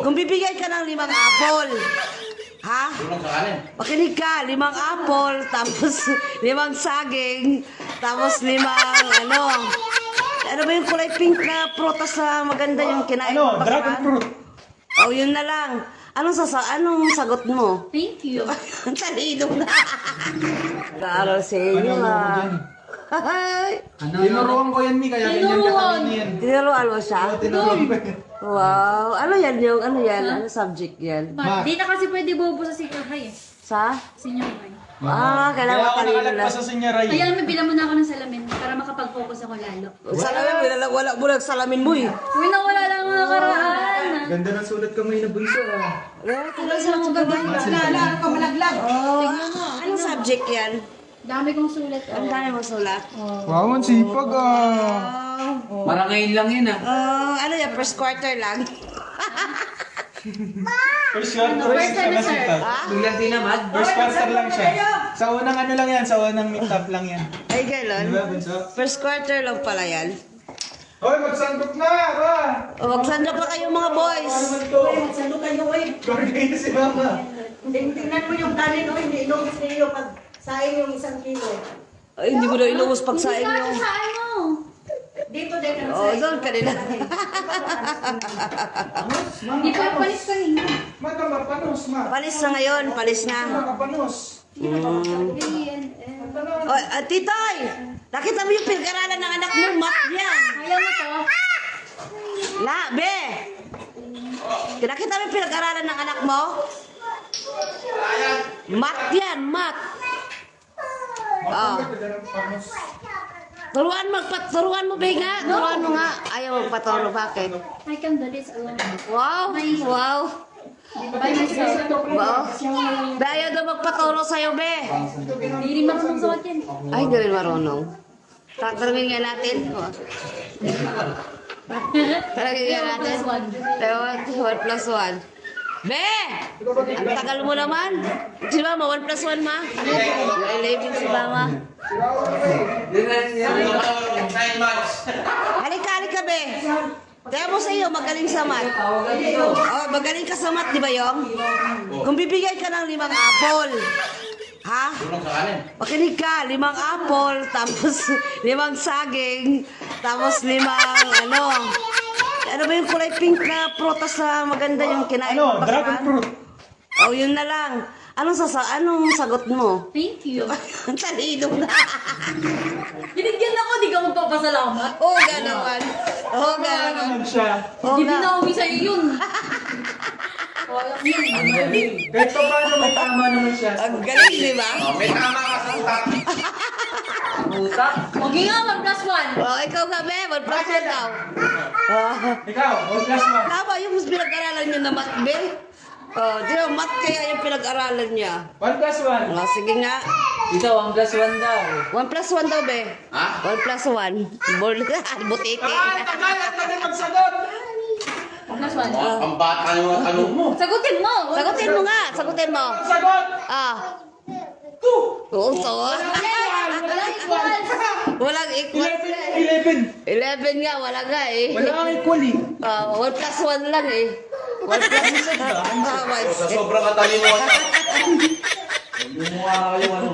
Kung bibigyan ka ng 5 apple, ha? Makinig ka, 5 apple, tapos 5 saging, tapos 5 ano ba yung kulay pink na prutas na maganda yung kinain mo? Dragon fruit. Oh, yun na lang. Anong sagot mo? Thank you. Ang talino na. Karo sa inyo Ay. Tinuruan ko yan, Mi, kaya ganyan ka kanina yan. Tinuruan mo siya? Tinuruan ko yan. Wow. Ano yan? Ano subject yan? Di na kasi pwede bobo sa senior high eh. Sa? Senior high. Kailangan Kaya ako talino na. nakalagpas sa senyoray. Kaya naman bilang mo na ako ng salamin para makapag-focus ako lalo. Salamin, wala mo lang salamin mo eh. Uy, nawala lang mga karaan. Ganda ng sulat kamay na bunso. Tulad sa mga babae. Anong subject yan? Dami kong sulat. Ang dami mo sulat. Wow, ang sipag Parang ngayon lang yun Ano yan? First quarter lang? First quarter First semester. Biglang tinamad. First quarter lang siya. Sa unang ano lang yan, sa unang meet-up lang yan. Ay, gano'n? Diba, bunso? First quarter lang pala yan. Hoy, magsandok na! Ba? O, magsandok na kayo mga boys. Ano naman to? Magsando kayo eh. Gagawin na si Mama. Tingnan mo yung kanin, oh, hindi inubos niyo pag saing yung 1 kilo. Ay, hindi mo na inuwas pag sa Hindi ka inyo. sa ano. Dito din ang Oh, doon ka nila. Hindi pa yung palis kanina. Madam, panos, ma. Palis na ngayon, palis na. Panos. O, Titoy! Nakita mo yung pinag-aralan ng anak mo, math yan. Ayaw mo to. Be! Nakita mo yung pinag-aralan ng anak mo? Math yan, math. Oh. Turuan mo, Be nga. Turuan mo nga. Ayaw magpaturo, bakit? I can do this alone. Wow, wow. By myself. Wow. Be, ayaw daw magpaturo sa'yo, Be. Hindi rin marunong sa akin. Ay, hindi rin marunong. Tatanungin nga natin. Tatanungin nga natin. 1 plus 1. Be! Ang tagal mo naman. Si Mama, 1 plus 1, ma. Nalilibing si Mama. Halika, Be. Kaya mo sa iyo, magaling sa math. Oh, magaling ka sa math, di ba yung? Kung bibigyan ka ng 5 apple, ha? Makinig ka, 5 apple, tapos 5 saging, tapos 5 ano ba yung kulay pink na prutas na maganda yung kinain mo? Dragon fruit. Oh, yun na lang. Anong sagot mo? Thank you. Ang talino na. Binigyan ako, di ka magpapasalamat. Oo, ganaman. Oo, ganaman. Naman siya. Oo, Hindi nga. na uwi sa'yo yun. Kahit pa paano may tama naman siya. Ang galing, di ba? May tama ka sa utak. Utak? Okay nga, 1 plus 1. Oh, ikaw nga, Be. 1 plus 1 daw. Ikaw, 1 plus 1. Tama yung pinag-aralan niya na math, Be. Oh, di ba, math kaya yung pinag-aralan niya. 1 plus 1. Oh, sige nga. Ito, 1 plus 1 daw. 1 plus 1 daw, Be. Ha? 1 plus 1. Butiti. Tagal magsagot. 1 plus 1. Ang bata yung tanong mo. Sagutin mo. Sagutin mo nga. Sagutin mo. Sagot. Ah. 2. Oo, so. Walang equal. Walang equal. 11. 11 nga, wala nga eh. Wala kang equal eh. 1 plus 1 lang eh. 1 plus 1. Sa sobrang katalino mo. Lumuha kayo ano.